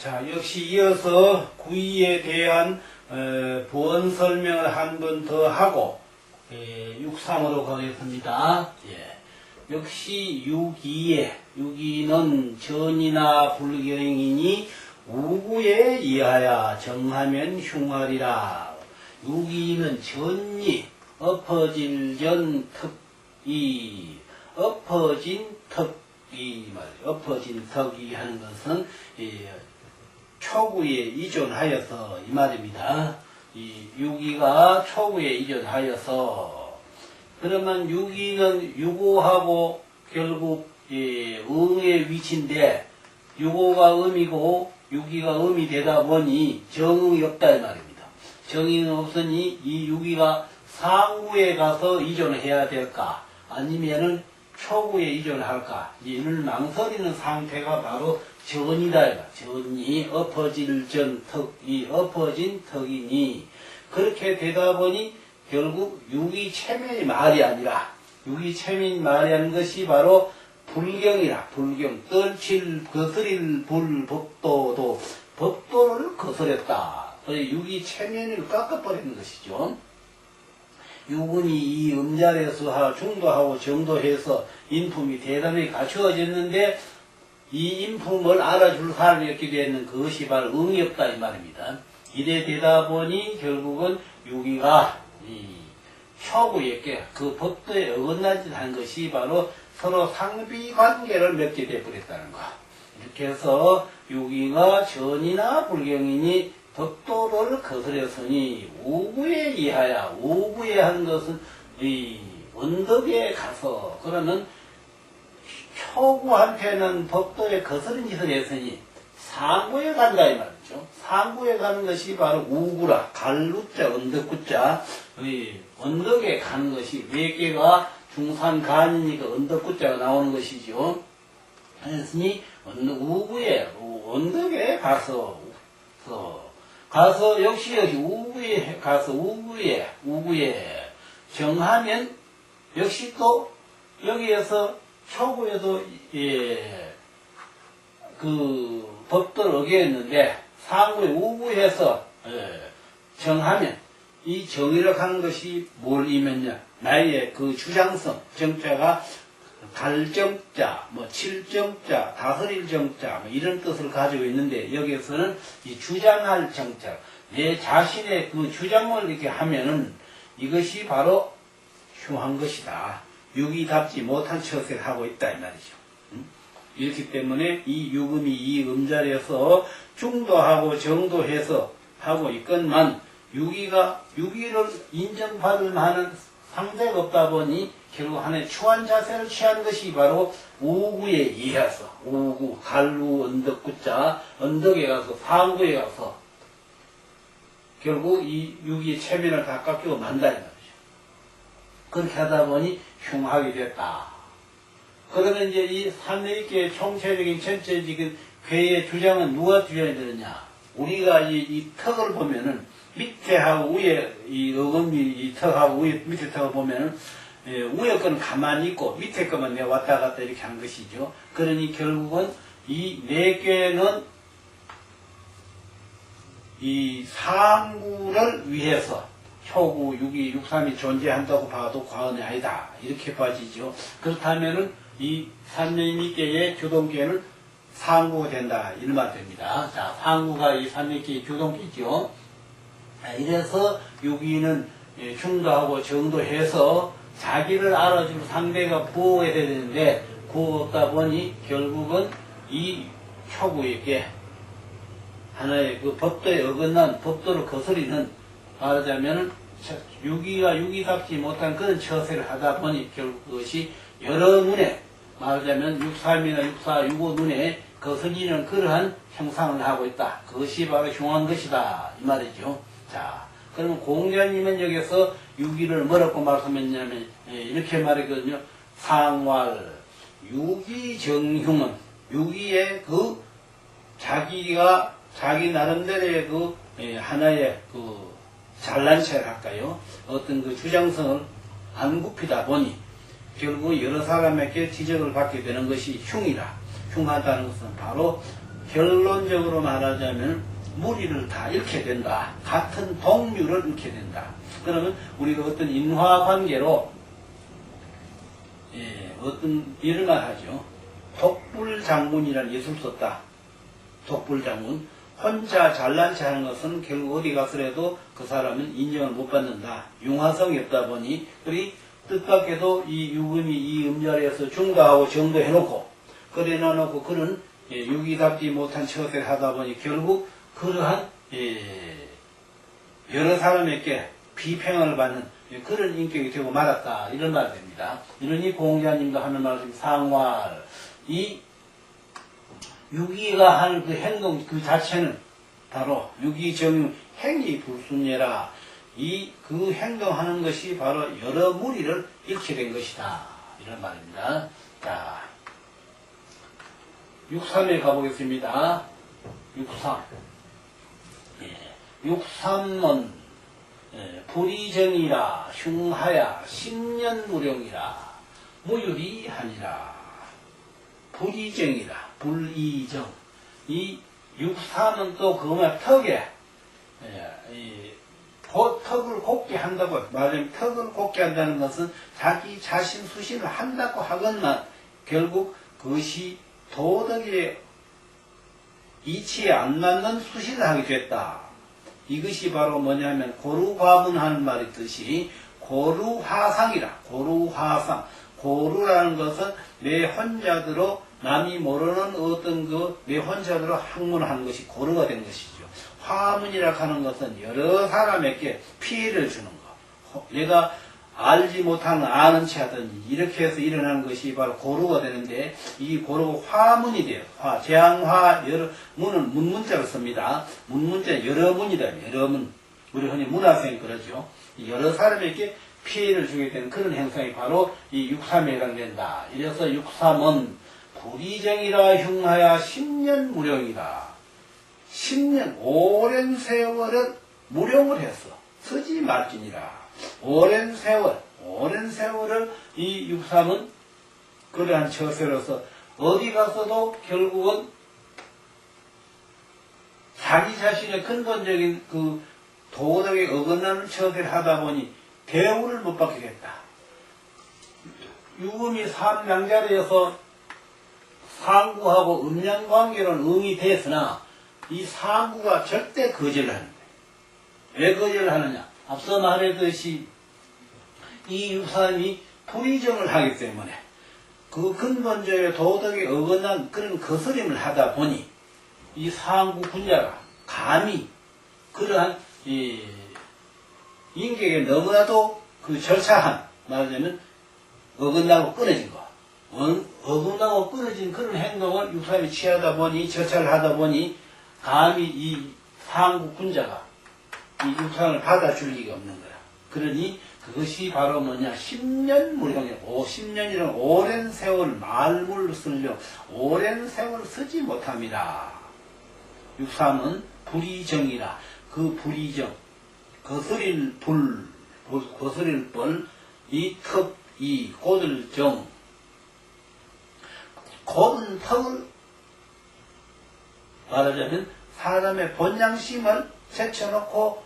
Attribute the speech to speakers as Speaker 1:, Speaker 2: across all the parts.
Speaker 1: 자, 역시 이어서 구이에 대한 보원 설명을 한 번 더 하고 6.3으로 가겠습니다. 역시 6.2는 전이나 불경이니 우구에 이하야 정하면 흉하리라. 6.2는 전이 엎어질 전 턱이 엎어진 턱이 말이죠. 엎어진 턱이 하는 것은 초구에 이존하여서 이 말입니다. 이 6.2가 초구에 이존하여서 그러면 6.2는 6.5하고 결국 응의 위치인데 6.5가 음이고 6.2가 음이 되다 보니 정응이 없다 이 말입니다. 정응이 없으니 이 6.2가 상구에 가서 이존을 해야 될까 아니면은 초구에 이존을 할까 이를 망설이는 상태가 바로 전이다. 전이 엎어질 전 턱이 엎어진 턱이니 그렇게 되다 보니 결국 6.2 체면이 말이 아니라 6.2 체면이 말이 하는 것이 바로 불경이라. 불경 떨칠 거스릴 불법도도 법도를 거스렸다. 6.2 체면을 깎아버리는 것이죠. 6운이 이 음자리에서 중도하고 정도해서 인품이 대단히 갖추어졌는데 이 인품을 알아줄 사람이 없게 되는 그것이 바로 응이 없다 이 말입니다. 이래 되다 보니 결국은 6.2가 초구에게 그 법도에 어긋나지 한 것이 바로 서로 상비관계를 맺게 되어버렸다는 거. 이렇게 해서 6.2가 전이나 불경이니 법도를 거스렸으니 우구에 이하야. 우구에 한 것은 이 언덕에 가서 그러면 초구한테는 법도에 거스른 짓을 했으니 상구에 간다 이 말이죠. 상구에 가는 것이 바로 우구라. 갈루자 언덕구자 언덕에 가는 것이 외계가 중산간이니까 언덕구자가 나오는 것이죠. 그랬으니 우구에 언덕에 가서 역시 우구에 가서 우구에 정하면 역시 또 여기에서 초구에도 그 법도를 어겼는데 상구에 우구해서 정하면 이 정의를 하는 것이 뭘 이면냐 나의 그 주장성 정자가 갈정자, 칠정자, 다스릴 정자 이런 뜻을 가지고 있는데 여기에서는 이 주장할 정자 내 자신의 그 주장을 이렇게 하면은 이것이 바로 흉한 것이다. 6.2답지 못한 처세를 하고 있다 이 말이죠. 이렇기 때문에 이 6음이 이 음자리에서 중도하고 정도해서 하고 있건만 6.2를 인정받을 만한 상대가 없다 보니 결국 하나의 추한 자세를 취한 것이 바로 우구에 이해해서 우구, 갈루, 언덕구자 언덕에 가서 상구에 가서 결국 이 6.2의 체면을 다 깎이고 만다 이 말이죠. 그렇게 하다 보니 흉하게 됐다. 그러면 이제 이 삼위계의 총체적인 전체적인 괴의 주장은 누가 주장이 되느냐? 우리가 이 턱을 보면은 밑에하고 위에 이 어금니 이 턱하고 위에 밑에 턱을 보면은 위에 거는 가만히 있고 밑에 거만 내 왔다 갔다 이렇게 한 것이죠. 그러니 결국은 이 네 개는 이 상구를 위해서 초구 6.2, 6.3이 존재한다고 봐도 과언이 아니다. 이렇게 봐지죠. 그렇다면은 이 삼위계의 주동계는 상구가 된다. 이런 말 됩니다. 자, 상구가 이 삼위계의 주동계죠. 이래서 6.2는 중도하고 정도해서 자기를 알아주고 상대가 보호해야 되는데 보호하다 보니 결국은 이 초구에게 하나의 그 법도에 어긋난 법도를 거스리는 말하자면 6.2가 6.2답지 못한 그런 처세를 하다 보니 결국 그것이 여러 눈에 말하자면 6.3이나 6.4, 6.5 눈에 거슬리는 그러한 형상을 하고 있다. 그것이 바로 흉한 것이다. 이 말이죠. 자, 그러면 공자님은 여기서 6.2를 뭐라고 말씀했냐면 이렇게 말했거든요. 상활 6.2 정흉은 6.2의 그 자기가 자기 나름대로의 그 하나의 그 잘난 체를 할까요? 어떤 그 주장성을 안 굽히다 보니 결국 여러 사람에게 지적을 받게 되는 것이 흉이라. 흉하다는 것은 바로 결론적으로 말하자면 무리를 다 잃게 된다. 같은 동류를 잃게 된다. 그러면 우리가 어떤 인화관계로 어떤 이런 말 하죠. 독불장군이라는 예술 썼다. 독불장군. 혼자 잘난 체 하는 것은 결국 어디 가서라도 그 사람은 인정을 못 받는다. 융화성이 없다 보니 그리 뜻밖에도 이 유금이 이 음자리에서 중도하고 정도해놓고 그래 놔놓고 그는 유기답지 못한 처세를 하다 보니 결국 그러한 여러 사람에게 비평을 받는 그런 인격이 되고 말았다. 이런 말이 됩니다. 이러니 공자님도 하는 말씀 상활 이 유기가 하는 그 행동 그 자체는 바로 유기정유 행위 불순예라. 그 행동하는 것이 바로 여러 무리를 잃게 된 것이다. 이런 말입니다. 자, 6.3에 가보겠습니다. 6.3. 6.3은 불이정이라 흉하야 10년 무령이라 무유리하니라. 불이정이라 불이정. 이 6.3은 또 그거만 턱에 턱을 곱게 한다고 말하자면 턱을 곱게 한다는 것은 자기 자신 수신을 한다고 하건만 결국 그것이 도덕의 이치에 안 맞는 수신을 하게 됐다. 이것이 바로 뭐냐면 고루과문하는 말이 있듯이 고루화상이라. 고루화상. 고루라는 것은 내 혼자대로 남이 모르는 어떤 내 혼자대로 학문하는 것이 고루가 된 것이죠. 화문이라 하는 것은 여러 사람에게 피해를 주는 것. 내가 알지 못하는 아는 체 하든지 이렇게 해서 일어나는 것이 바로 고루가 되는데 이 고루가 화문이 돼요. 재앙화 여러 문은 문문자로 씁니다. 문문자 여러 문이다. 여러 문. 우리 흔히 문화생이 그러죠. 여러 사람에게 피해를 주게 되는 그런 행성이 바로 이 6.3에 해당된다. 이래서 6.3은 불이정이라 흉하야 10년 무령이다. 10년 오랜 세월을 무령을 했어. 서지 말지니라. 오랜 세월을 이 6.3은 그러한 처세로서 어디 가서도 결국은 자기 자신의 근본적인 그 도덕에 어긋나는 처세를 하다 보니 대우를 못 받게 됐다. 유금이 삼양자리에서 상구하고 음양관계로는 응이 됐으나 이 상구가 절대 거절을 하는 거예요. 왜 거절을 하느냐? 앞서 말했듯이 이 6.3이 불이정을 하기 때문에 그 근본적인 도덕에 어긋난 그런 거스림을 하다 보니 이 상구 군자가 감히 그러한 인격에 너무나도 그 절차한 말하자면 어긋나고 끊어진 거. 어긋나고 끊어진 그런 행동을 6.3이 취하다 보니 절차를 하다 보니 감히 이 상구 군자가 이 6.3을 받아줄 리가 없는 거야. 그러니 그것이 바로 뭐냐 10년 무령이야. 10년이란 오랜 세월 말물로 쓸려 오랜 세월 쓰지 못함이라. 6.3은 불이정이라. 그 불이정 거스릴 불 거스릴 뻔 이 턱 이 곧을 정 곧은 턱을 말하자면 사람의 본양심을 제쳐놓고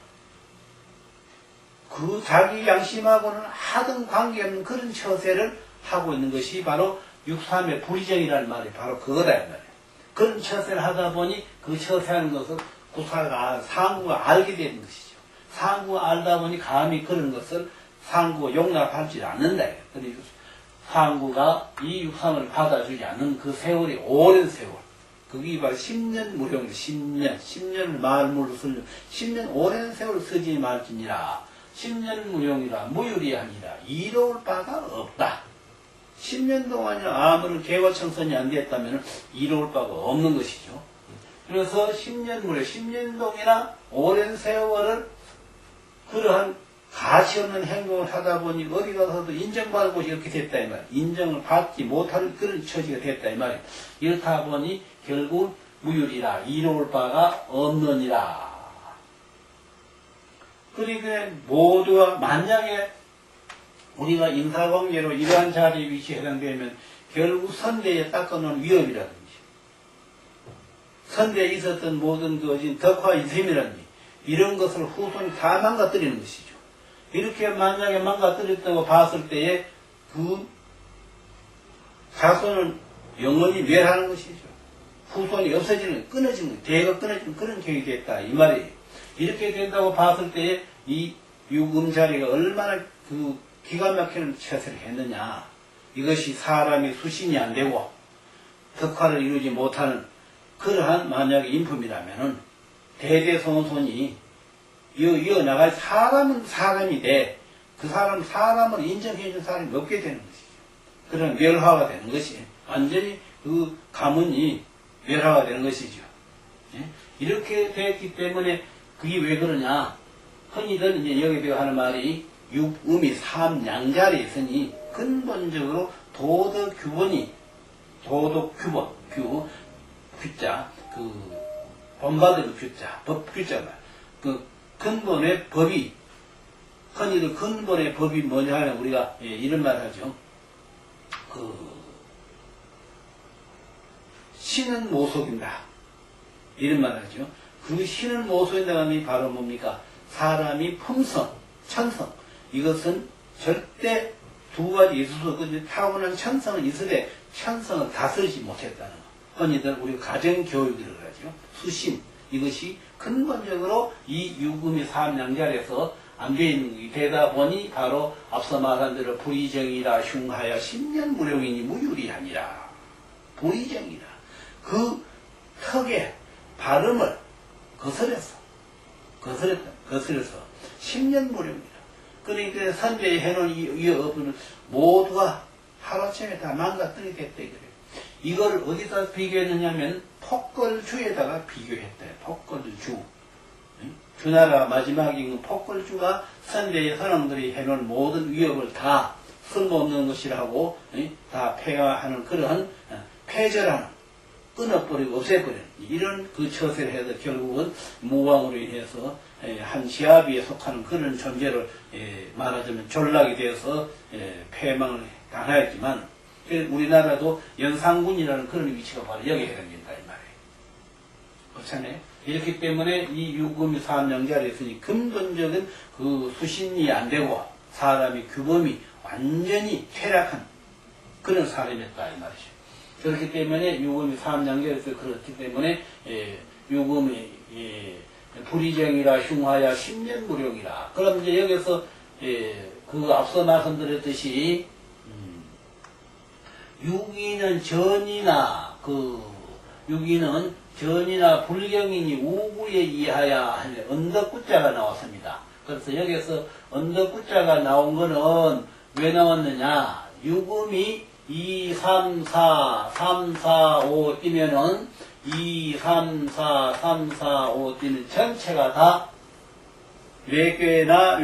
Speaker 1: 그 자기 양심하고는 하등 관계없는 그런 처세를 하고 있는 것이 바로 6.3의 불이정이라는 말이 바로 그거다 이 말이에요. 그런 처세를 하다 보니 그 처세하는 것을 구사가 상구가 알게 되는 것이죠. 상구가 알다 보니 감히 그런 것을 상구가 용납하지 않는다. 그리고 상구가 이 6.3을 받아주지 않는 그 세월이 오랜 세월. 그게 바로 10년 무령, 10년을 말물로 쓸려 10년 오랜 세월을 쓰지 말지니라. 10년 무령이라 무유리하니라. 이로울 바가 없다. 10년 동안이 아무런 개화청선이 안 됐다면 이로울 바가 없는 것이죠. 그래서 10년 무령, 10년 동이나 오랜 세월을 그러한 가치 없는 행동을 하다 보니 어디 가서도 인정받을 곳이 이렇게 됐다 이 말. 인정을 받지 못할 그런 처지가 됐다 이 말이에요. 이렇다 보니 결국 무유리라. 이로울 바가 없느니라. 그러니까 모두가 만약에 우리가 인사관계로 이러한 자리에 위치에 해당되면 결국 선대에 닦아놓은 위협이라든지 선대에 있었던 모든 그 덕화 이셈이라든지 이런 것을 후손이 다 망가뜨리는 것이죠. 이렇게 만약에 망가뜨렸다고 봤을 때에 그 자손은 영원히 멸하는 것이죠. 후손이 없어지는, 끊어지는, 대가 끊어지는 그런 경이 됐다 이 말이에요. 이렇게 된다고 봤을 때에 이 유금자리가 얼마나 그 기가 막히는 처세를 했느냐. 이것이 사람이 수신이 안 되고 덕화를 이루지 못하는 그러한 만약에 인품이라면은 대대손손이 이어나갈 사람은 사람이 돼. 그 사람을 인정해준 사람이 없게 되는 것이죠. 그런 멸화가 되는 것이 완전히 그 가문이 멸화가 되는 것이죠. 예? 이렇게 됐기 때문에 그게 왜 그러냐. 흔히들 이제 여기에 하는 말이 육음이 삼양자리에 있으니 근본적으로 도덕규범, 규자, 그 본받을 규자, 법규자가 그 근본의 법이 흔히들 근본의 법이 뭐냐 하면 우리가 이런 말 하죠. 그 신은 모속인다. 이런 말 하죠. 그 신은 모속인다는 게 바로 뭡니까? 사람이 품성, 천성. 이것은 절대 두 가지 있을 수 없고 타고난 천성은 있으되 천성을 다스리지 못했다는 거. 흔히들 우리 가정교육이라고 하죠. 수신. 이것이 근본적으로 이 유금이 삼양자리에서 안 돼 있는 게 되다 보니 바로 앞서 말한 대로 불의정이라 흉하여 십년무령이니 무유리하니라. 불의정이라. 그 턱의 발음을 거스려서 십년무령이라. 그러니까 선대에 해놓은 이 업은 모두가 하루아침에 다 망가뜨리게 됐다 그래요. 이걸 어디다 비교했느냐면 폭걸주에다가 비교했다. 폭걸주. 주나라 마지막인 폭걸주가 선대의 선왕들이 해놓은 모든 위협을 다 쓸모없는 것이라고 다 폐하하는 그러한 폐절하는 끊어버리고 없애버리는 이런 그 처세를 해서 결국은 무왕으로 인해서 한 시아비에 속하는 그런 존재를 말하자면 전락이 되어서 패망을 당하였지만 우리나라도 연산군이라는 그런 위치가 바로 여기에 해당된다 이 말이에요. 그렇잖아요. 이렇기 때문에 이 유금이 삼양자리에 있으니 근본적인 그 수신이 안 되고 사람의 규범이 완전히 퇴락한 그런 사람이었다 이 말이죠. 그렇기 때문에 유금이 삼양자리에서 그렇기 때문에 유금이 불의정이라 흉하야 십년무령이라. 그럼 이제 여기서 그 앞서 말씀드렸듯이 유기는 전이나 불경이니 우구에 이하야 하는 언덕구자가 나왔습니다. 그래서 여기서 언덕구자가 나온 거는 왜 나왔느냐. 유금이 2, 3, 4, 3, 4, 5 뛰면은 2, 3, 4, 3, 4, 5 뛰는 전체가 다 외께나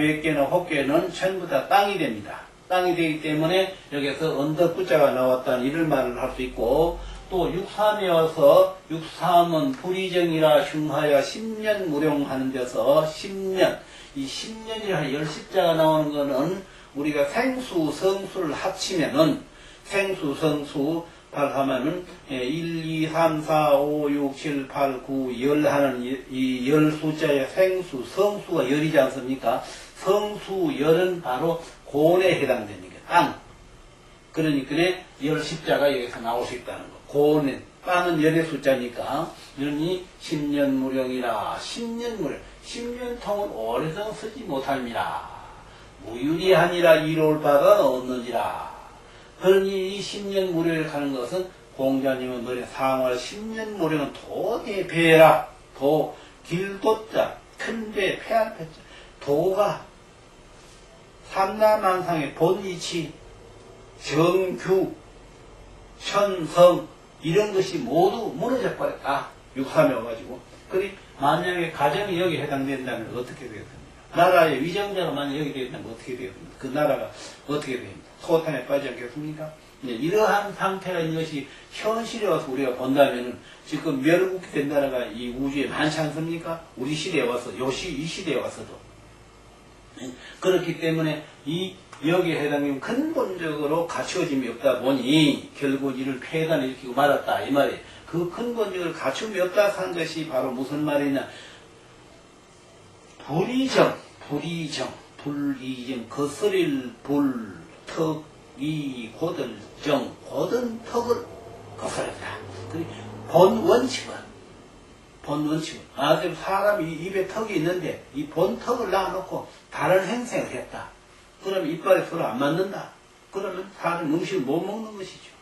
Speaker 1: 혹께는 전부 다 땅이 됩니다. 땅이 되기 때문에 여기서 언덕구자가 나왔다는 이런 말을 할 수 있고 또 6.3에 와서 6.3은 불의정이라 흉하여 10년 무령하는 데서 10년 이 10년이라 10자가 나오는 거는 우리가 생수 성수를 합치면은 생수 성수 하면은 1, 2, 3, 4, 5, 6, 7, 8, 9, 10 하는 이 10 숫자의 생수 성수가 10이지 않습니까? 성수 10은 바로 곤에 해당됩니다. 땅. 그러니까 10십자가 여기서 나올 수 있다는 거. 곤은 땅은 10의 숫자니까 이러니 10년 무령이라 10년 무령 10년 통은 오래전 쓰지 못합니다. 무유리하니라 이로울 바가 없느니라. 그러니 이 10년 무령을 하는 것은 공자님은 노래 상월 10년 무령은 도대 배라. 도 길도자 큰배 폐할 패자. 도가 삼라만상의 본이치 정규 천성 이런 것이 모두 무너져 버렸다. 6.3에 와가지고. 그리 만약에 가정이 여기 해당된다면 어떻게 되겠습니까? 나라의 위정자가 만약 여기 된다면 어떻게 되겠습니까? 그 나라가 어떻게 됩니까? 소탄에 빠지지 않겠습니까? 이러한 상태가 있는 것이 현실에 와서 우리가 본다면은 지금 멸국이 된 나라가 이 우주에 많지 않습니까? 우리 시대에 와서, 이 시대에 와서도. 그렇기 때문에 이 여기에 해당되면 근본적으로 갖추어짐이 없다 보니 결국 이를 폐단을 일으키고 말았다 이 말이에요. 그 근본적으로 갖춤이 없다 한 것이 바로 무슨 말이냐. 불이정, 거스릴 불, 턱, 이, 고들정, 고든 턱을 거스렸다. 본 원칙은, 아주 사람이 입에 턱이 있는데, 이 본 턱을 놔놓고 다른 행생을 했다. 그러면 이빨에 서로 안 맞는다. 그러면 사람 음식을 못 먹는 것이죠.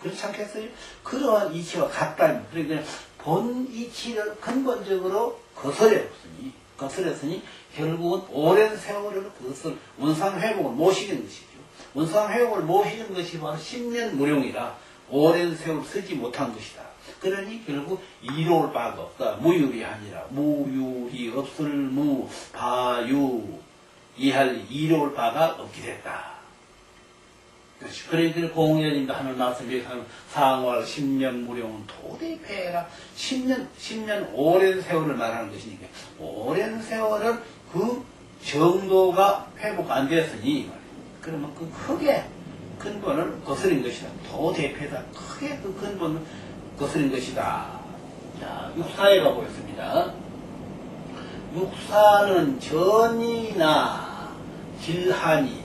Speaker 1: 그렇지 않겠어요? 그러한 이치와 같다. 그러니까 본 이치를 근본적으로 거스렸으니 결국은 오랜 세월을 그것을 원상회복을 모시는 것이죠. 원상회복을 모시는 것이 바로 10년 무용이라 오랜 세월 쓰지 못한 것이다. 그러니 결국 이로울 바가 없다. 무율이 아니라 무율이 없을 무 바유 이할 이로울 바가 없게 됐다. 그렇죠. 그러니까 공연님도 하는 말씀이 상월 10년 무령은 도대패라. 10년 오랜 세월을 말하는 것이니까 오랜 세월은 그 정도가 회복 안 됐으니 그러면 그 크게 근본을 거스린 것이다. 도대패다. 크게 그 근본을 거스린 것이다. 자, 육사에 가보겠습니다. 육사는 전이나 길하니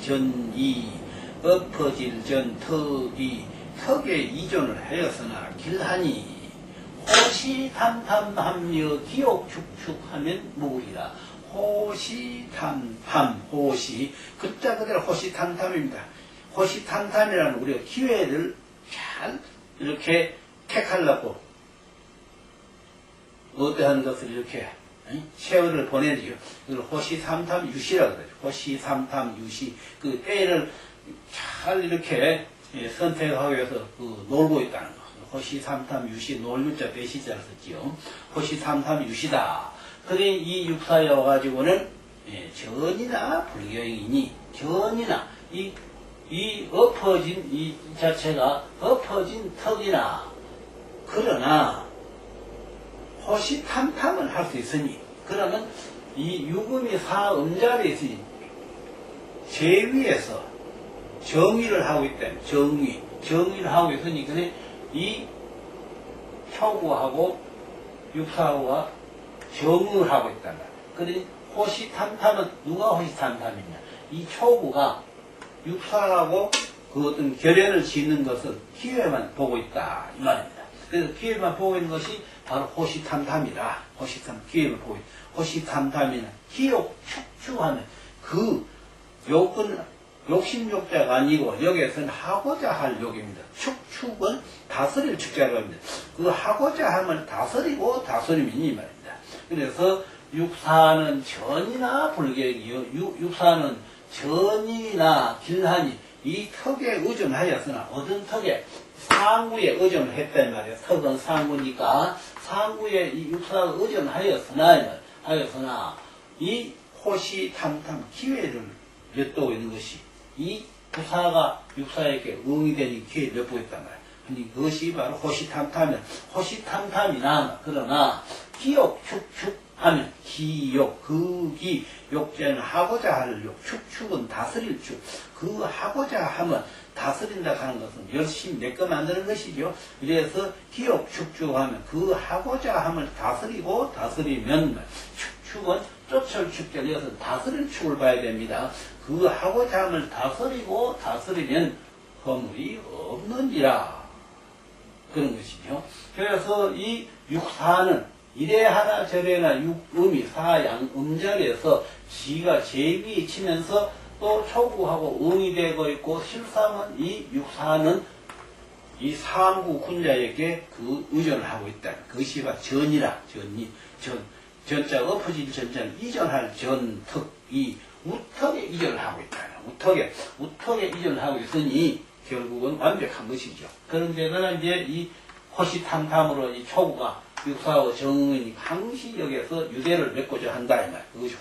Speaker 1: 전이 엎어질 전 턱이 턱에 이존을 하였으나 길하니 호시탐탐함여 기옥축축하면 무구리라. 호시 글자 그대로 호시탐탐입니다. 호시탐탐이라는 우리가 기회를 잘 이렇게 택하려고 어떠한 것을 이렇게 세월을 보내죠. 그걸 호시삼탐유시라고 그러죠. 호시삼탐유시. 그 때를 잘 이렇게 선택하기 위해서 놀고 있다는 거. 호시삼탐유시, 놀유자 배시자를 썼지요. 호시삼탐유시다. 그래, 이 육사에 와가지고는, 전이나 불경이니, 전이나, 이 엎어진, 이 자체가 엎어진 턱이나, 그러나, 호시탐탐을 할 수 있으니, 그러면 이 유금이 사음자리에 있으니, 제위에서 정의를 하고 있다면, 정의를 하고 있으니, 근데 이 표구하고 육사하고가 정의를 하고 있단 말이야. 그러니 호시탐탐은 누가 호시탐탐이냐? 이 표구가 육사하고 그 어떤 결연을 짓는 것을 기회만 보고 있다. 이 말입니다. 그래서 기회만 보고 있는 것이 바로 호시탐탐이다. 기회를 보고 있다. 호시탐탐이나 기욕, 축축하면 그 욕은 욕심욕자가 아니고 여기에서는 하고자 할 욕입니다. 축축은 다스릴 축자라고 합니다. 그 하고자 함을 다스리고 다스림이니 이 말입니다. 그래서 육사는 전이나 불격이요. 육사는 전이나 길하니 이 턱에 의존하였으나 어떤 턱에 상구에 의존을 했단 말이에요. 턱은 상구니까 상구에 이 육사가 의존하였으나 이 호시탐탐 기회를 엿보고 있는 것이 이 부사가 육사에게 응이 되는 기회를 엿보고 있단 말이에요. 근데 그것이 바로 호시탐탐이면 호시탐탐이나 그러나 기욕 축축하면 기욕 극이 욕자는 하고자 할 욕, 축축은 다스릴 축. 그 하고자 하면 다스린다 하는 것은 열심히 내거 만드는 것이죠. 그래서 기욕 축축하면 그 하고자 함을 다스리고 다스리면 축축은 쫓을 축자를 이어서 다스릴 축을 봐야 됩니다. 그 하고자 함을 다스리고 다스리면 허물이 없는지라 그런 것이죠. 그래서 이 육사는 이래 하나 저래 하나 육음이 사양 음자리에서 지가 제비에 치면서 또 초구하고 응이 되고 있고 실상은 이 육사는 이 상구 군자에게 그 의존을 하고 있다. 그것이 바로 전이라 전자 엎어질 전자를 이전할 전턱 이 우턱에 이전을 하고 있다. 우턱에 이전을 하고 있으니 결국은 완벽한 것이죠. 그런데나 이제 이 호시탐탐으로 이 초구가 육사하고 정은이 항시 여기에서 유대를 맺고자 한다 이 말. 그것이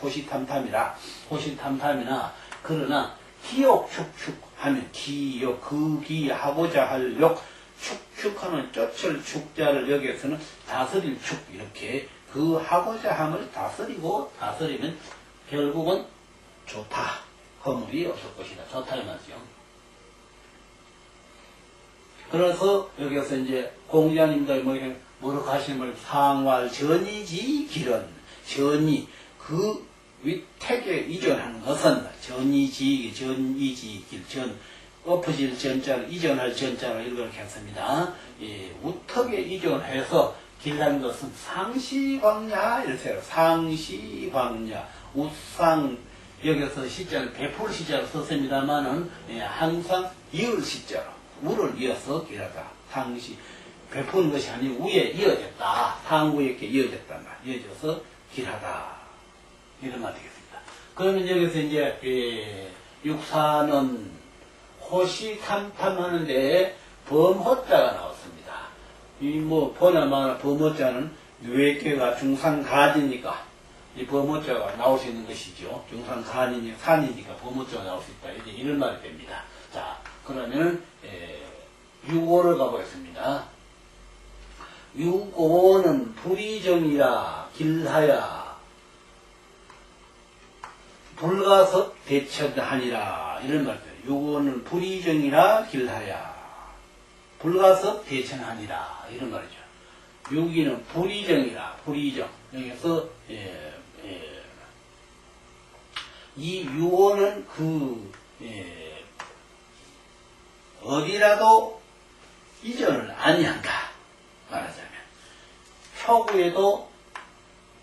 Speaker 1: 호시탐탐이나 그러나 기욕 축축하면 기욕 극이하고자 할 욕 축축하면 쫓을 축자를 여기에서는 다스릴 축 이렇게 그 하고자 함을 다스리고 다스리면 결국은 좋다. 허물이 없을 것이다. 좋다 이 말이죠. 그래서 여기서 이제 공자님들 뭐라고 하시는 상활 전이지 길은 전이 그 위택에 이전하는 것은 전이지 길 엎어질 전자를 이전할 전자로 이렇게 했습니다. 예, 우턱에 이전해서 길한 것은 상시광야 이렇게 상시광야 우상 여기서 시자를 베풀 시자로 썼습니다만은 예, 항상 이을 시자로 우를 이어서 길하다. 상시 베푸는 것이 아니고 위에 이어졌다. 상부에 이어졌단 말. 이어져서 길하다. 이런 말 되겠습니다. 그러면 여기서 이제 예, 육사는 호시탐탐하는데 범호자가 나왔습니다. 이 뭐 보나마나 범호자는 유해계가 중상가지니까 이 범호자가 나올 수 있는 것이죠. 중상간이니까 산이니까 범호자가 나올 수 있다. 이제 이런 말이 됩니다. 자, 그러면 6호를 가보겠습니다. 6호는 불이정이라 길하야 불가섭 대천하니라 이런 말이에요. 6호는 불이정이라 길하야 불가섭 대천하니라 이런 말이죠. 6위는 불이정이라 불이정 여기서 이 6호는 어디라도 이전을 아니한다 말하자면 표구에도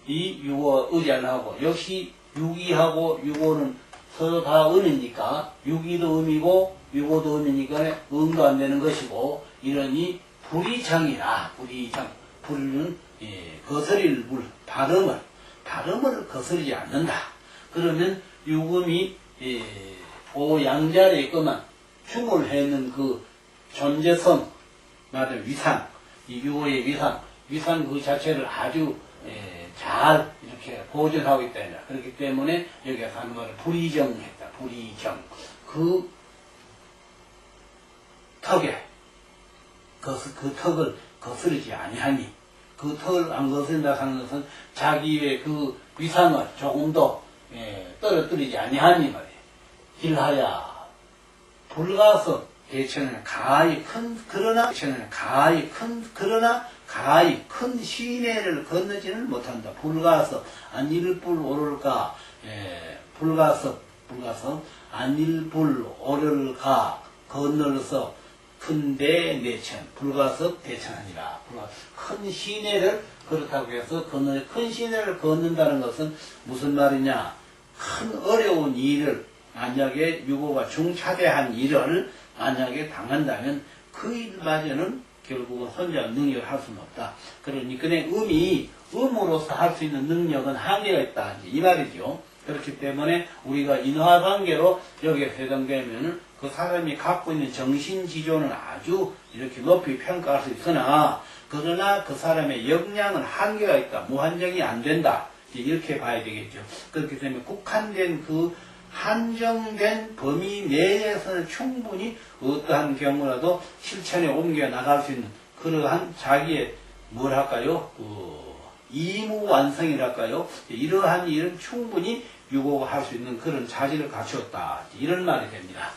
Speaker 1: 이 6호 의지안하고 역시 6위하고 6호는 서로 다 음이니까 6위도 음이고 6호도 음이니까 음도 안 되는 것이고 이러니 불이정이라 불이정 불은 거스릴 물 발음을 거스르지 않는다. 그러면 6음이 오양자리에 있구만 흉을 해는 그 존재성 말하자면 위상 이 6호의 위상 그 자체를 아주 잘 이렇게 보존하고 있다. 그렇기 때문에 여기서 하는 말을 불이정했다. 불이정. 그 턱에, 그 턱을 거스르지 아니하니, 그 턱을 안 거스른다 하는 것은 자기의 그 위상을 조금도 떨어뜨리지 아니하니 말이에요. 길하야, 불가서 대천은 가히 큰, 그러나, 대천은 가히 큰, 그러나, 가히 큰 시내를 건너지는 못한다. 불가서 안일불 오를까 불가서 안일불 오를까 건널서 큰대 내천 불가서 대천하니라. 큰 시내를 그렇다고 해서 큰 시내를 걷는다는 것은 무슨 말이냐? 큰 어려운 일을 만약에 유고가 중차대한 일을 만약에 당한다면 그 일마저는 결국은 혼자 능력을 할 수는 없다. 그러니까 음으로서 할 수 있는 능력은 한계가 있다. 이 말이죠. 그렇기 때문에 우리가 인화관계로 여기에 해당되면은 그 사람이 갖고 있는 정신지조는 아주 이렇게 높이 평가할 수 있으나, 그러나 그 사람의 역량은 한계가 있다. 무한정이 안 된다. 이렇게 봐야 되겠죠. 그렇기 때문에 국한된 한정된 범위 내에서는 충분히 어떠한 경우라도 실천에 옮겨 나갈 수 있는 그러한 자기의 이무완성이랄까요? 이러한 일은 충분히 유고가 할 수 있는 그런 자질을 갖추었다. 이런 말이 됩니다.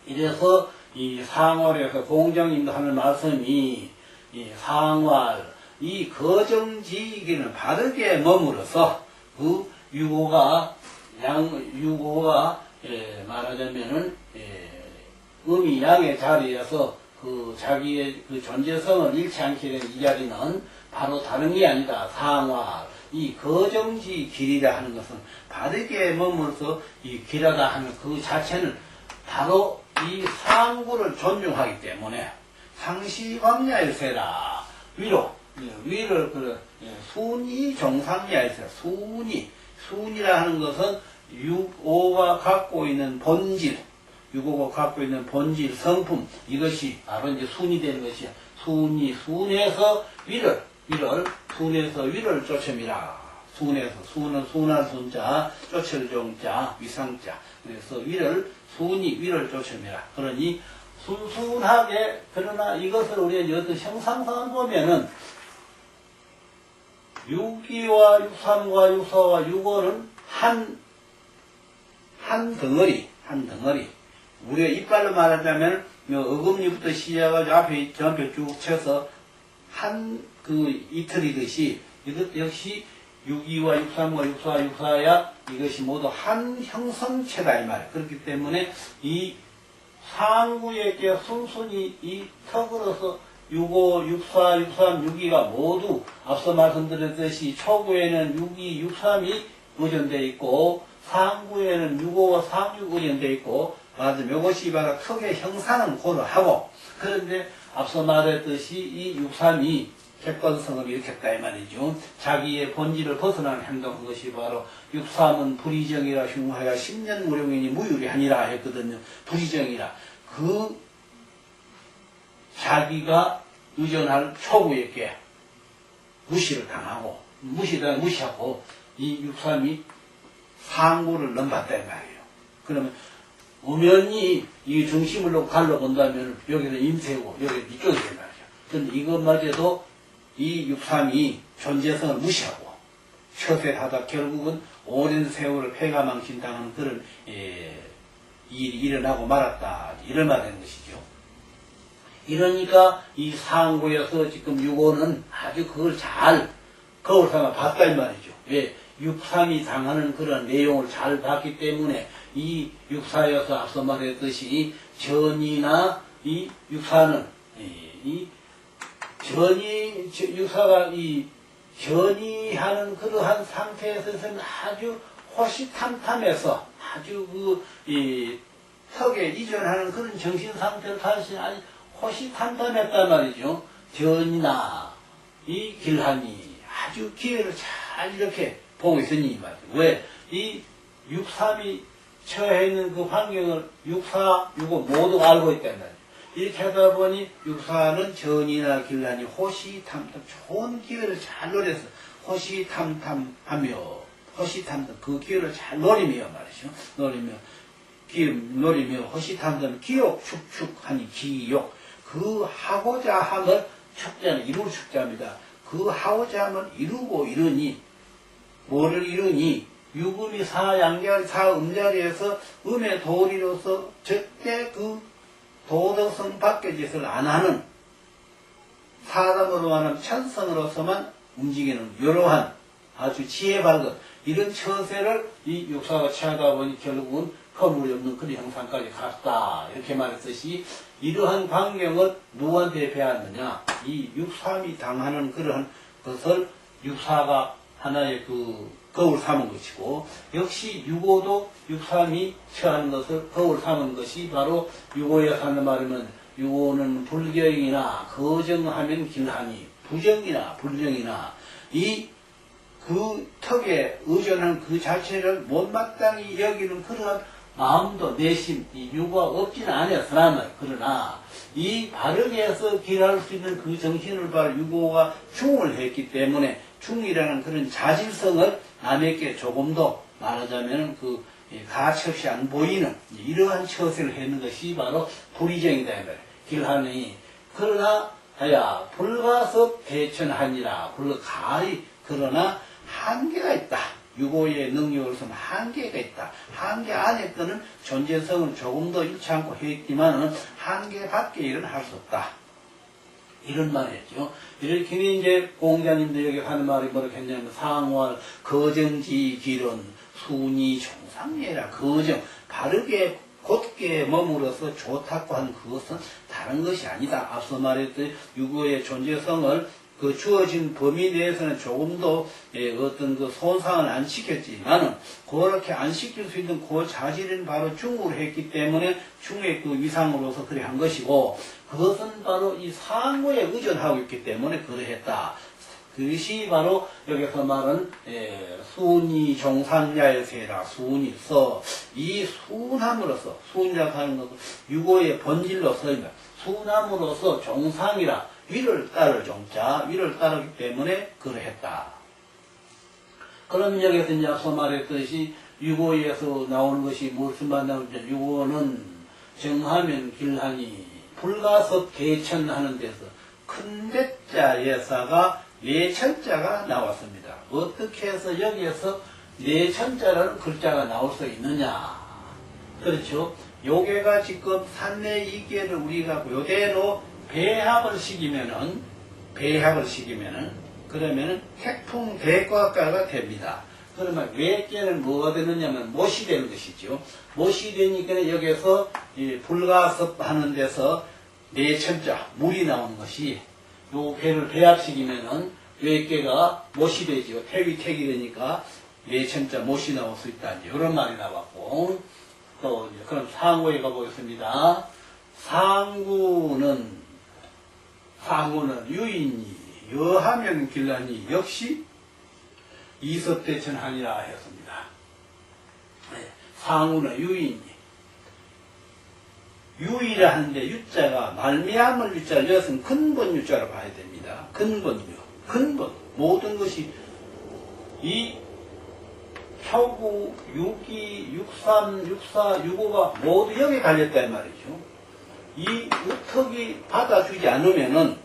Speaker 1: 이래서 이 상월에서 공정님도 하는 말씀이 이 상월, 이 거정지기는 바르게 머물어서 그 유고가 말하자면은 음이 양의 자리에서 그 자기의 그 존재성을 잃지 않게 되는 이 자리는 바로 다른 게 아니다. 상화 이 거정지 길이라 하는 것은 바르게 머물러서 이 길하다 하는 그 자체는 바로 이 상구를 존중하기 때문에 상시광야일세라 위를 순이 정상야일세라 순이라 하는 것은 6호가 갖고 있는 본질, 6호가 갖고 있는 본질, 성품, 이것이 바로 이제 순이 되는 것이야. 순에서 위를 쫓음이라. 순은 순할 순자, 쫓을 종자, 위상자. 그래서 위를 쫓음이라. 그러니 순순하게, 그러나 이것을 우리가 어떤 형상상을 보면은 6기와 6삼과 6사와 6호는 한 덩어리. 우리가 이빨로 말하자면 어금니부터 시작해가지고 앞에 전편 쭉 쳐서 한 그 이틀이듯이 이것 역시 62와 63과 64와 64야 이것이 모두 한 형성체다 이 말. 그렇기 때문에 이 상구에게 순순히 이 턱으로서 65, 64, 63, 62가 모두 앞서 말씀드렸듯이 초구에는 62, 63이 의존되어 있고 상구에는 65와 36 의존되어 있고 맞으면 이것이 바로 턱의 형상은 고려하고 그런데 앞서 말했듯이 이 63이 객관성을 일으켰다 이 말이죠. 자기의 본질을 벗어나는 행동한 것이 바로 63은 불의정이라 흉하여 10년 무룡이니 무유리하니라 했거든요. 불의정이라 그 자기가 의존할 초구에게 무시를 당하고 무시하고 이 63이 상구를 넘봤다 이 말이에요. 그러면 엄연히 이 중심을 놓고 갈라본다면 여기는 임세고 여기는 이쪽이 된 말이죠. 그런데 이것마저도 이 63이 존재성을 무시하고 처세하다 결국은 오랜 세월을 폐가망신당하는 그런 일이 일어나고 말았다. 이런 말이 되는 것이죠. 이러니까 이 상고에서 지금 65는 아주 그걸 잘 거울 삼아 봤다 이 말이죠. 왜? 63이 당하는 그런 내용을 잘 봤기 때문에 이 64에서 앞서 말했듯이 전이나 이 64는 이 전이 64가 이 전이하는 그러한 상태에서는 아주 호시탐탐해서 아주 이 턱에 이전하는 그런 정신 상태를 가지신 아주 호시탐탐했단 말이죠. 전이나 이 길하니 아주 기회를 잘 이렇게 보고 있으니 이 말이죠. 왜? 이 63이 처해 있는 그 환경을 64, 65 모두 알고 있단 말이죠. 이렇게 하다 보니 64는 전이나 길라니 호시탐탐 좋은 기회를 잘 노려서 호시탐탐하며 그 기회를 잘 노리며 말이죠. 노리며 호시탐탐 기욕 축축하니 기욕 그 하고자 함을 축자는 이룰 축자입니다. 그 하고자 함을 이루고 이르니 뭐를 이루니 유금이 사음자리에서 음의 도리로서 절대 그 도덕성 밖의 짓을 안 하는 사람으로 하는 천성으로서만 움직이는 이러한 아주 지혜 밝은 이런 처세를 이 육사가 취하다 보니 결국은 허물이 없는 그런 형상까지 갔다 이렇게 말했듯이 이러한 광경을 누구한테 배웠느냐 이 육삼이 당하는 그런 것을 육사가 하나의 그 거울 삼은 것이고 역시 유고도 육삼이 처하는 것을 거울 삼은 것이 바로 유고에 하는 말이면 유고는 불경이나 거정하면 길하니 부정이나 불정이나 이 그 턱에 의존한 그 자체를 못마땅히 여기는 그런 마음도 내심 이 유고가 없지는 않았으나 그러나 이 바르게 해서 길할 수 있는 그 정신을 바로 유고가 중을 했기 때문에 중이라는 그런 자질성을 남에게 조금도 말하자면 그 가차없이 안 보이는 이러한 처세를 했는 것이 바로 불의정이다. 길하니 그러나 하야 불가섭 대천하니라 불가리 그러나 한계가 있다. 유고의 능력으로서는 한계가 있다. 한계 안에 거는 존재성을 조금도 잃지 않고 했지만 한계 밖의 일은 할 수 없다. 이런 말이었죠. 이렇게 이제 공자님도 여기 하는 말이 뭐라고 했냐면 상월 거정지 길은 순이 종상례라 거정 바르게 곧게 머물어서 좋다고 하는 그것은 다른 것이 아니다. 앞서 말했듯이 유고의 존재성을 그 주어진 범위 내에서는 조금도 어떤 그 손상을 안 시켰지만은 그렇게 안 시킬 수 있는 그 자질은 바로 중으로 했기 때문에 중의 그 위상으로서 그래 한 것이고 그것은 바로 이 상고에 의존하고 있기 때문에 그러했다. 그것이 바로 여기서 말은 순이 종상야에세라 순이 서 이 순함으로써 순이라고 하는 것은 유고의 본질로서입니다. 순함으로써 종상이라 위를 따를 종자 위를 따르기 때문에 그러했다. 그럼 여기서 이제 앞서 말했듯이 유고에서 나오는 것이 무슨 말 나오는지 유고는 정하면 길하니 불가섭 대천하는 데서 큰 대자 예사가 내천자가 나왔습니다. 어떻게 해서 여기에서 내천자라는 글자가 나올 수 있느냐? 그렇죠. 요게가 지금 산내 이계를 우리가 요대로 배합을 시키면은 그러면은 태풍 대과가가 됩니다. 그러면 외계는 뭐가 되느냐면 못이 되는 것이죠. 못이 되니까 여기서 불가섭 하는 데서 내천자 물이 나오는 것이 요 배를 배합시키면은 외계가 못이 되죠. 태위 되니까 내천자 못이 나올 수 있다. 이제 이런 말이 나왔고, 또 이제 그럼 상구에 가보겠습니다. 상구는 유인이 여하면 길라니 역시 이섭대천하니라 했습니다. 네, 상구는 유인이 유이라 하는데 유자가 말미암을 유자를 여기서는 근본 유자로 봐야 됩니다. 근본 모든 것이 이 표구, 6이, 63, 64, 65가 모두 여기 갈렸다 이 말이죠. 이 우턱이 받아주지 않으면은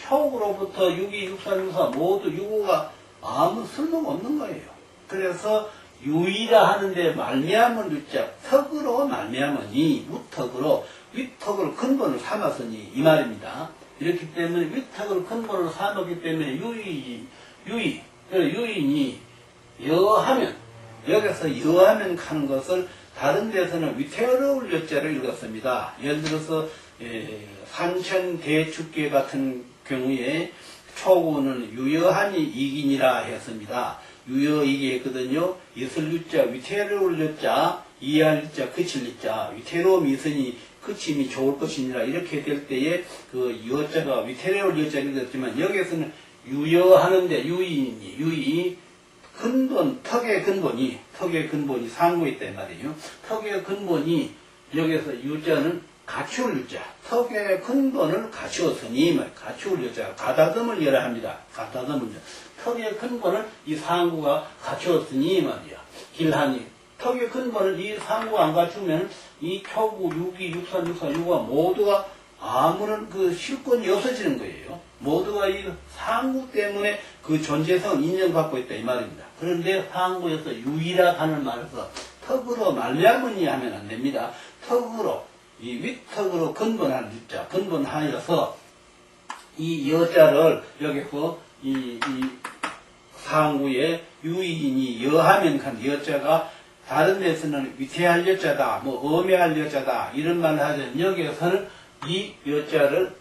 Speaker 1: 표구로부터 6이, 63, 64 모두 65가 아무 쓸모가 없는 거예요. 그래서 유이라 하는데 말미암은 유자, 턱으로 말미암으니 우턱으로 위턱을 근본을 삼았으니 이 말입니다. 이렇기 때문에 위턱을 근본으로 삼았기 때문에 유인이 여하면, 여기서 여하면 하는 것을 다른 데서는 위태로울 여자를 읽었습니다. 예를 들어서 산천대축계 같은 경우에 초구는 유여하니 이기니라 했습니다. 유여이기 했거든요. 있을 유자, 위태로울 여자, 이해할 유자, 그칠 유자, 위태로움이 있으니 그침이 좋을 것이니라. 이렇게 될 때에 그 여자가 위태로울 여자를 읽었지만 여기에서는 유여하는데 유이 근본, 턱의 근본이 상구에 있단 말이에요. 턱의 근본이 여기서 유자는 갖추을 유자, 턱의 근본을 갖추었으니 갖추을 유자, 가다듬을 여라 합니다. 가다듬을 여라. 턱의 근본을 이 상구가 갖추었으니 말이야. 길하니 턱의 근본을 이 상구가 안 갖추면 이 표구 6이, 63, 64, 65가 모두가 아무런 그 실권이 없어지는 거예요. 모두가 이 상구 때문에 그 존재성을 인정받고 있다 이 말입니다. 그런데 상구에서 유이라 하는 말에서 턱으로 말미암으니 하면 안 됩니다. 턱으로 이 위턱으로 근본하는 유자, 근본하여서 이 여자를 여기서 이 상구에 유인이 여하면 한 여자가 다른 데서는 위태할 여자다, 뭐 엄해할 여자다 이런 말을 하면 여기에서는 이 여자를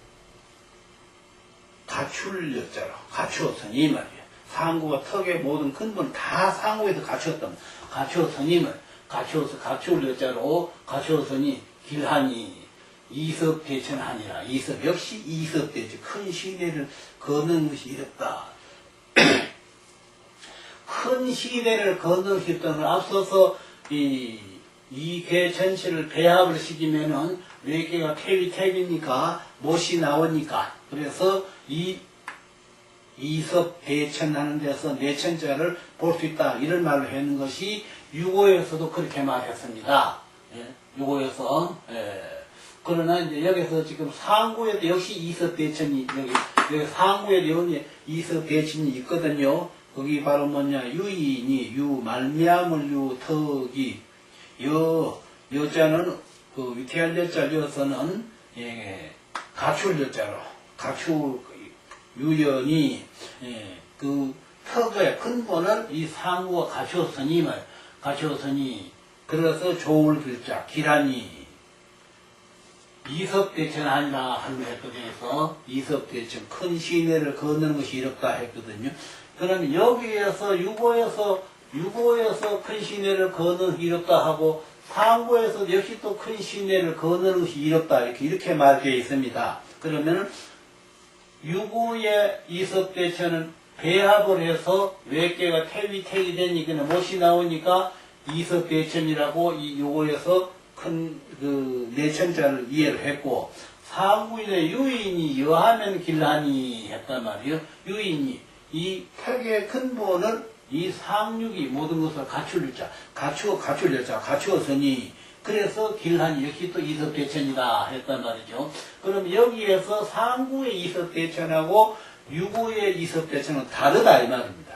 Speaker 1: 갖출 여자로 갖추었으니 이 말이에요. 상구가 턱의 모든 근본 다 상구에서 갖추었던 갖추었으니 갖추을 여자로 갖추었으니 길하니 이섭대천하니라. 이섭 역시 이섭대천 큰 시대를 거는 것이 이렇다. 큰 시대를 거는 것이 있다는 앞서서 이 개 전체를 배합을 시키면은 외계가 태위니까 못이 나오니까 그래서 이 이섭대천하는 데서 내천자를 볼 수 있다 이런 말을 했는 것이 유고에서도 그렇게 말했습니다. 예, 유고에서 그러나 이제 여기서 지금 상구에도 역시 이섭대천이 여기 상구에도 여기 이섭대천이 있거든요. 거기 바로 뭐냐 유인이 말미암을 턱이 여자는 그 위태할 여자여서는 갖출 여자로 갖출 유연이 그 턱의 근본을 이 상구가 갖추었으니 그래서 좋을 글자 기란이 이섭대천하니라 하는 것에서 이섭대천 큰 시내를 거는 것이 이롭다 했거든요. 그러면 여기에서 유고에서 큰 시내를 거는 것이 이롭다 하고 상고에서 역시 또 큰 시내를 거는 것이 이롭다 이렇게 말되어 있습니다. 그러면 유고의 이섭대천은 배합을 해서 외계가 태위 되니까 못이 나오니까 이섭대천이라고 이 요거에서 큰 그 내천자를 이해를 했고 상구의 유인이 여하면 길하니 했단 말이에요. 유인이 이 턱의 근본을 이 상육이 모든 것을 갖출 자, 갖추었으니 그래서 길하니 역시 또 이섭대천이다 했단 말이죠. 그럼 여기에서 상구의 이섭대천하고 유고의 이섭대천은 다르다 이 말입니다.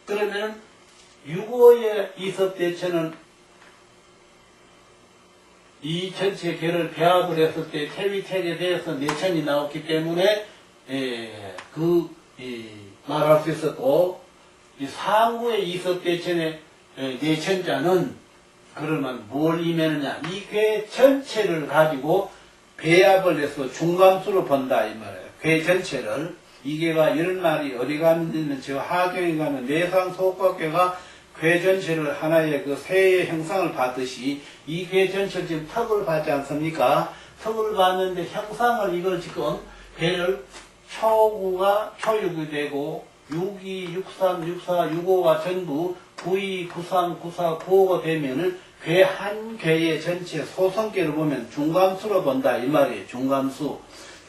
Speaker 1: 그러면 유고의 이섭대천은 이 전체 개를 배합을 했을 때 태위택에 대해서 내천이 나왔기 때문에 말할 수 있었고, 이 상구의 이섭대천의 내천자는 그러면 뭘 의미하느냐, 이 궤 전체를 가지고 배합을 해서 중감수로 본다 이 말이에요. 궤 전체를. 이 개가 이런 말이 어디 가면 저 하경에 가면 내상 속각궤가 궤 전체를 하나의 그 새의 형상을 봤듯이 이 궤 전체를 지금 턱을 봤지 않습니까? 턱을 봤는데 형상을 이걸 지금 궤를 초구가 초육이 되고 62, 63, 64, 65가 전부 92, 93, 94, 95가 되면은 궤 한 궤의 전체 소성계를 보면 중감수로 본다 이 말이에요. 중감수.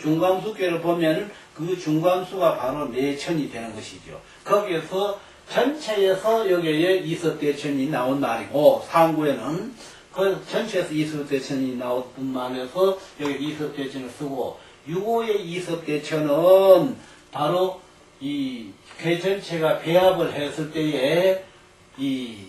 Speaker 1: 중감수계를 보면은 그 중감수가 바로 내천이 되는 것이죠. 거기에서 전체에서 여기에 이섭대천이 나온 말이고, 상구에는 그 전체에서 이섭대천이 나온 말에서 여기 이섭대천을 쓰고, 6호의 이섭대천은 바로 이 궤 전체가 배합을 했을 때에 이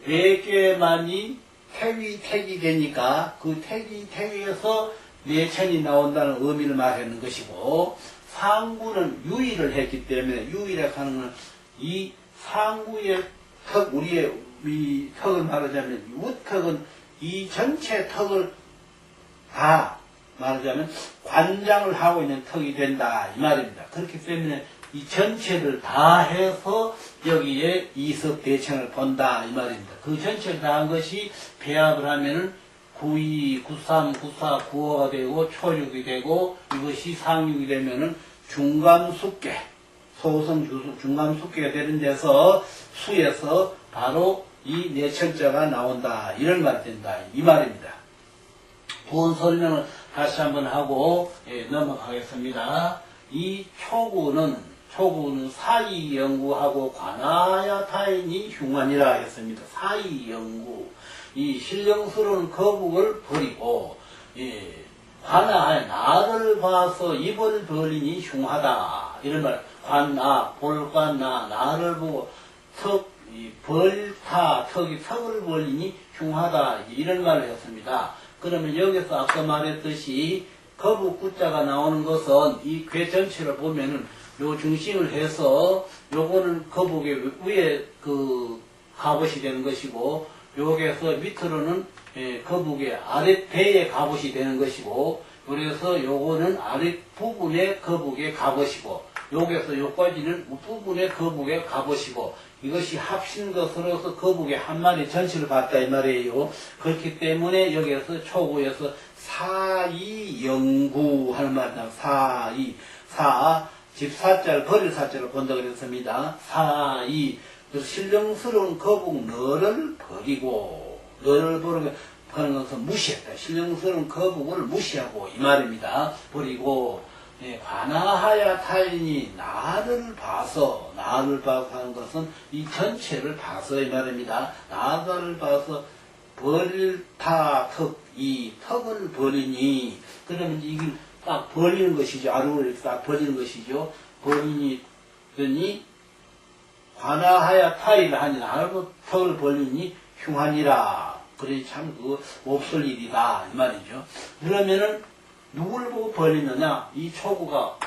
Speaker 1: 4개만이 택이 되니까 그 택에서 내천이 나온다는 의미를 말하는 것이고, 상구는 유의를 했기 때문에 유의라고 하는 것은 이 상구의 턱, 우리의 이 턱을 말하자면 우턱은 이 전체 턱을 다 말하자면 관장을 하고 있는 턱이 된다 이 말입니다. 그렇기 때문에 이 전체를 다 해서 여기에 이섭대천을 본다 이 말입니다. 그 전체를 다 한 것이 배합을 하면은 92, 93, 94, 95가 되고 초육이 되고 이것이 상육이 되면은 중감수계, 소성 중감수계가 되는 데서 수에서 바로 이 내천자가 나온다 이런 말이 된다 이 말입니다. 부원 설명을 다시 한번 하고 넘어가겠습니다. 이 초구는 사이 연구하고 관하야 타인이 흉한이라 했습니다. 사이 연구. 이 신령스러운 거북을 버리고, 관하에 나를 봐서 입을 벌리니 흉하다. 이런 말, 관나, 볼관나, 나를 보고, 턱을 벌리니 흉하다. 이런 말을 했습니다. 그러면 여기서 아까 말했듯이 거북 구자가 나오는 것은 이 궤 전체를 보면은 요 중심을 해서 요거는 거북의 위에 그 갑옷이 되는 것이고, 여기에서 밑으로는 거북의 아랫배의 갑옷이 되는 것이고, 그래서 요거는 아랫부분의 거북의 갑옷이고, 여기에서 요까지는 부분의 거북의 갑옷이고, 이것이 합친 것으로서 거북의 한 마리 전체를 봤다 이 말이에요. 그렇기 때문에 여기에서 초구에서 사이영구 하는 말이다. 집 사자를 버릴 사자를 본다 그랬습니다. 사이. 그래서 신령스러운 거북 너를 버리고, 너를 버리고 하는 것은 무시했다. 신령스러운 거북을 무시하고 이 말입니다. 버리고, 관하하야 타인이 나를 봐서 하는 것은 이 전체를 봐서 이 말입니다. 나를 봐서 이 턱을 버리니, 그러면 이게 딱 벌리는 것이죠. 아루를 딱 벌리는 것이죠. 버리니, 관하하야 타이를 하니 나로 턱을 벌리니 흉하니라. 그래 참 없을 일이다 이 말이죠. 그러면은 누굴 보고 벌리느냐? 이 초구가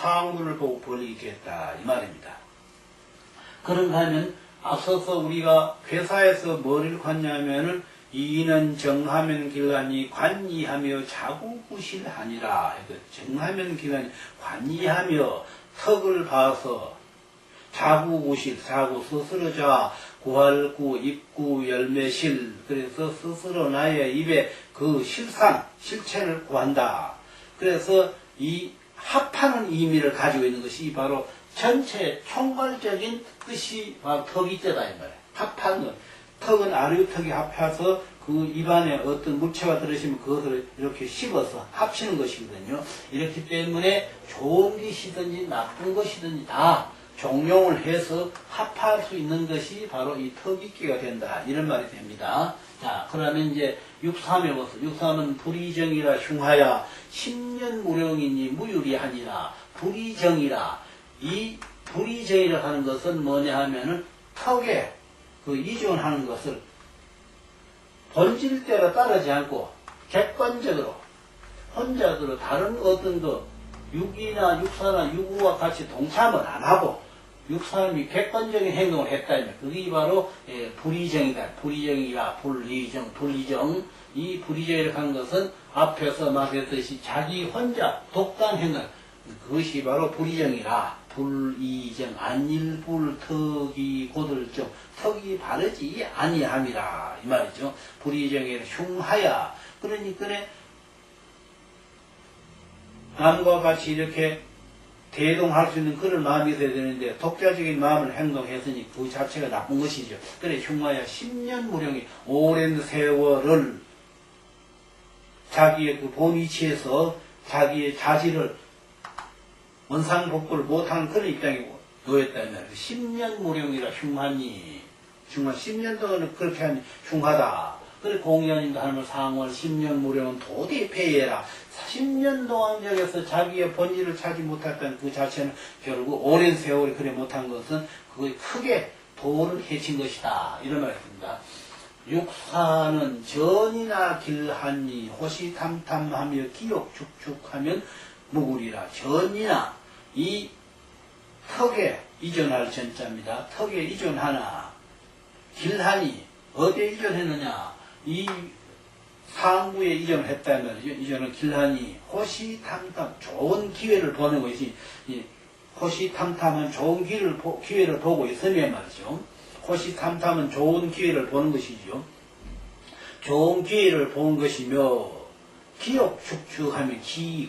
Speaker 1: 상구를 보고 벌리겠다 이 말입니다. 그런가 하면 앞서서 우리가 회사에서 뭐를 관냐면은 이는 정하면 길라니 관이하며 자구구실하니라. 정하면 길라니 관이하며 턱을 봐서 자구구실, 자구 스스로자 구할구 입구 열매실. 그래서 스스로 나의 입에 그 실체를 구한다. 그래서 이 합하는 의미를 가지고 있는 것이 바로 전체 총괄적인 뜻이 바로 턱이자다 이 말이에요. 합하는 것. 턱은 아래턱이 합해서 그 입안에 어떤 물체가 들으시면 그것을 이렇게 씹어서 합치는 것이거든요. 이렇기 때문에 좋은 것이든지 나쁜 것이든지 다 종용을 해서 합할 수 있는 것이 바로 이 턱있기가 된다. 이런 말이 됩니다. 자, 그러면 이제 6.3에 보세요. 6.3은 불의정이라 흉하야 10년 무령이니 무유리하니라. 불의정이라. 이 불의정이라 하는 것은 뭐냐 하면은 턱에 그 이존하는 것을 본질대로 따르지 않고 객관적으로 혼자들로 다른 어떤 그 육이나 육사나 유구와 같이 동참을 안 하고 육사람이 객관적인 행동을 했다면 그게 바로 불의정이다. 불의정이라 불의정, 불의정. 이 불의정이라고 하는 것은 앞에서 말했듯이 자기 혼자 독단 행동, 그것이 바로 불의정이라. 불의정, 안일불, 턱이 고들정, 턱이 바르지 아니함이라 이 말이죠. 불의정이라 흉하야. 그러니까 남과 같이 이렇게 대동할 수 있는 그런 마음이 있어야 되는데 독자적인 마음을 행동했으니 그 자체가 나쁜 것이죠. 그래 흉하야 10년 무령이 오랜 세월을 자기의 그 본위치에서 자기의 자질을 원상복구를 못하는 그런 입장에 놓였다면 10년 무령이라 흉하니 흉한 10년 동안은 그렇게 하니 흉하다. 그래 공연인도 하는 상월 10년 무령은 도대히 폐해라. 10년 동안 여기서 자기의 본질을 찾지 못했던 그 자체는 결국 오랜 세월이 그래 못한 것은 그거 크게 도를 해친 것이다. 이런 말입니다. 육사는 전이나 길하니 호시탐탐하며 기욕축축하면 무구리라. 전이나 이 턱에 이전할 전자입니다. 턱에 이전하나 길하니 어디에 이전했느냐 이 상부에 이전을 했다면 이전은 길하니 호시탐탐 좋은 기회를 보는 것이 호시탐탐은 좋은 기회를 보고 있으면 말이죠. 호시탐탐은 좋은 기회를 보는 것이죠. 좋은 기회를 본 것이며 기욕축축하면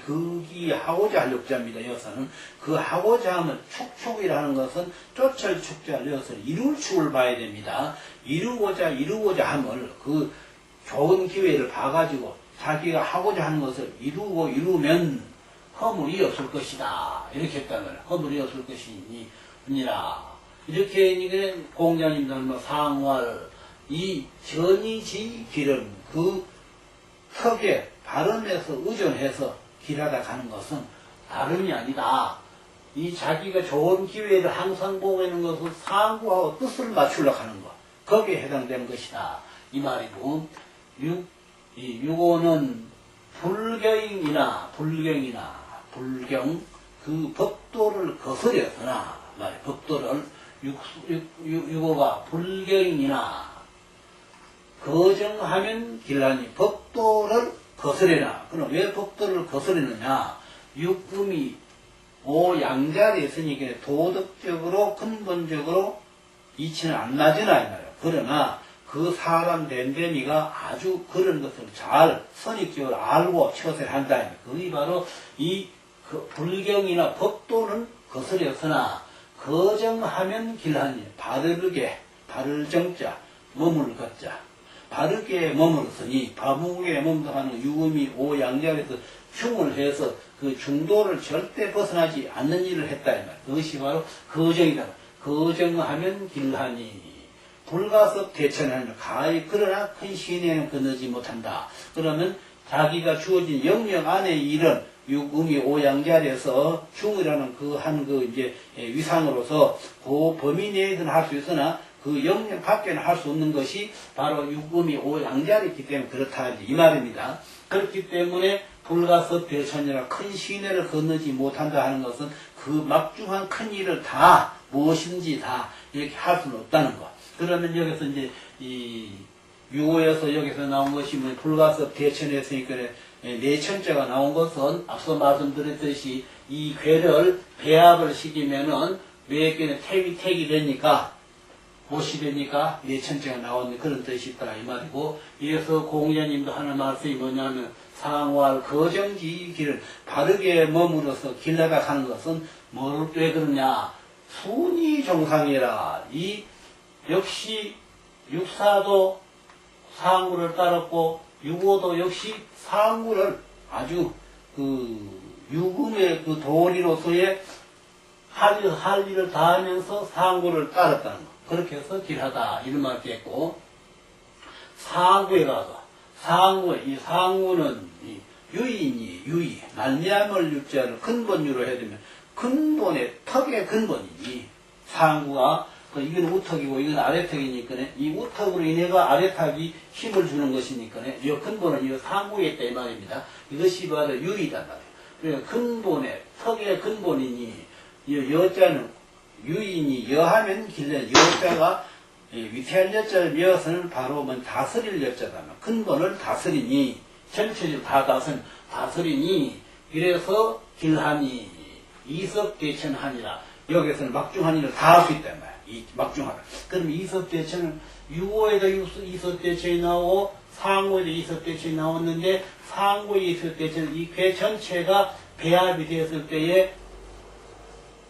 Speaker 1: 극이하고자 할 욕자입니다. 여기서는 그 하고자 하면 축축이라는 것은 쫓을 축자를 여기서 이룰 축을 봐야 됩니다. 이루고자 함을 그 좋은 기회를 봐가지고 자기가 하고자 하는 것을 이루면 허물이 없을 것이다. 이렇게 했다면 허물이 없을 것이니라. 이렇게 공자님들 상활 이 전이지 길은 그 턱에 발음에서 의존해서 길하다 가는 것은 다름이 아니다. 이 자기가 좋은 기회를 항상 보고 있는 것은 상구하고 뜻을 맞추려고 하는 것. 거기에 해당되는 것이다. 이 말이고, 유고는 불경이나 불경, 그 법도를 거스려서나, 법도를, 유고가 불경이나, 거정하면 길라니, 법도를 거스리나. 그럼 왜 법도를 거스리느냐? 육음이 오양자리에 있으니까 도덕적으로 근본적으로 이치는 안 나지나 이 말이에요. 그러나 그 사람 됨됨이가 아주 그런 것을 잘 선입적으로 알고 처세를 한다. 그게 바로 이 불경이나 법도는 거스려서나 거정하면 길하니 바르게 바를 정자 머물 걷자 바르게 머물었으니 바무게 머물하는 유음이 오양자에서 흉을 해서 그 중도를 절대 벗어나지 않는 일을 했다. 이 말. 그것이 바로 거정이다. 거정하면 길하니 불가섭 대천하는 가히 그러나 큰 시내는 건너지 못한다. 그러면 자기가 주어진 영역 안의 일은 육음이 오양자에서 흉이라는 이제 위상으로서 그 범위 내에서는 할 수 있으나 그 영역 밖에는 할 수 없는 것이 바로 육음이 오양자이기 때문에 그렇다 이 말입니다. 그렇기 때문에 불가섭 대천이라 큰 시내를 건너지 못한다 하는 것은 그 막중한 큰 일을 다 무엇인지 다 이렇게 할 수는 없다는 것. 그러면 여기서 이제 이 유고에서 여기서 나온 것이 뭐 불가섭 대천했으니까 내천자가 나온 것은 앞서 말씀드렸듯이 이 괴를 배합을 시키면은 몇 개는 택이 되니까 못이 되니까 내천자가 나오는 그런 뜻이 있다 이 말이고, 이어서 공자님도 하는 말씀이 뭐냐면 상활 거정지 길을 바르게 머물러서 길러가 가는 것은 왜 그러냐? 순이 정상이라. 이 역시 육사도 상구를 따랐고 유고도 역시 상구를 아주 유금의 도리로서의 할 일을 다 하면서 상구를 따랐다는 것. 그렇게 해서 길하다 이런 말을 했고, 상구에 가서 이 상구는 유의 말미암을 육자를 근본유로 해야 되면 근본의 턱의 근본이니 상구가 이건 우턱이고 이건 아래턱이니까 이 우턱으로 인해가 아래턱이 힘을 주는 것이니까 이 근본은 이 상부에 있다 이 말입니다. 이것이 바로 유이단 말이에요. 그러니까 근본에 턱의 근본이니 이 여자는 유이니 여하면 길래 여자가 위태할 여자를 이어서는 바로 다스릴 여자다. 근본을 다스리니 전체적으로 다 다스리니 이래서 길하니 이석대천하니라. 여기서는 막중하니를 다 할 수 있단 말이야. 이 막중하다. 그럼 이석대천은 유호에다 이석대천이 나오고 상호에다 이석대천이 나왔는데 상호에 이석대천은 이 배 전체가 배합이 되었을 때에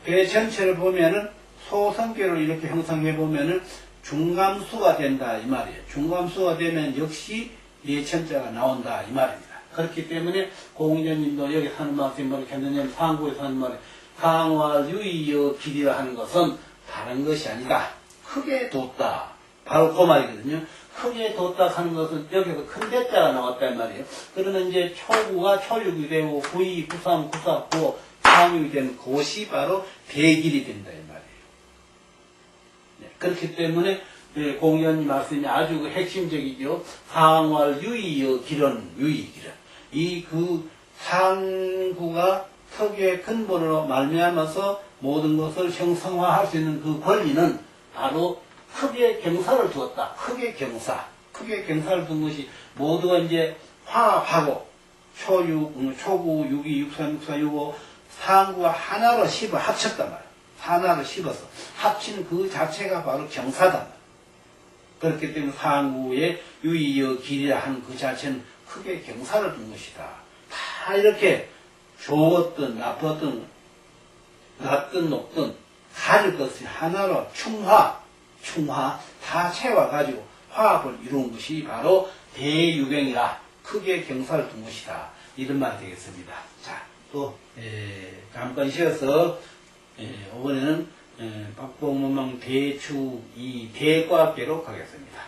Speaker 1: 배 전체를 보면은 소성계로 이렇게 형성해 보면은 중감수가 된다 이 말이에요. 중감수가 되면 역시 예천자가 나온다 이 말입니다. 그렇기 때문에 공인자님도 여기 하는 말씀이 뭐라고 했느냐면 상구에서 하는 말이 상화 유의여 길이라 하는 것은 다른 것이 아니다. 크게 뒀다. 바로 그 말이거든요. 크게 뒀다 하는 것은 여기서 큰 대자가 나왔단 말이에요. 그러면 이제 초구가 초육이 되고 92, 93, 94, 3육이 되는 그것이 바로 대길이 된다 이 말이에요. 네, 그렇기 때문에 공연 말씀이 아주 핵심적이죠. 상활 유의여 길은 유의길은 이 그 상구가 턱의 근본으로 말미암아서 모든 것을 형성화할 수 있는 그 권리는 바로 크게 경사를 두었다. 크게 경사. 크게 경사를 둔 것이 모두가 이제 화합하고 초구, 62, 63, 64, 65 상구가 하나로 합쳤단 말이야. 하나로 씹어서 합치는 그 자체가 바로 경사단 말이야. 그렇기 때문에 상구의 유의여 길이라 하는 그 자체는 크게 경사를 둔 것이다. 다 이렇게 좋았든 나빴든 낮든 높든 가질 것을 하나로 충화 다 채워가지고 화합을 이룬 것이 바로 대유경이라 크게 경사를 둔 것이다. 이런 말이 되겠습니다. 자, 또 잠깐 쉬어서 이번에는 박봉문망 대추 이 대과계로 가겠습니다.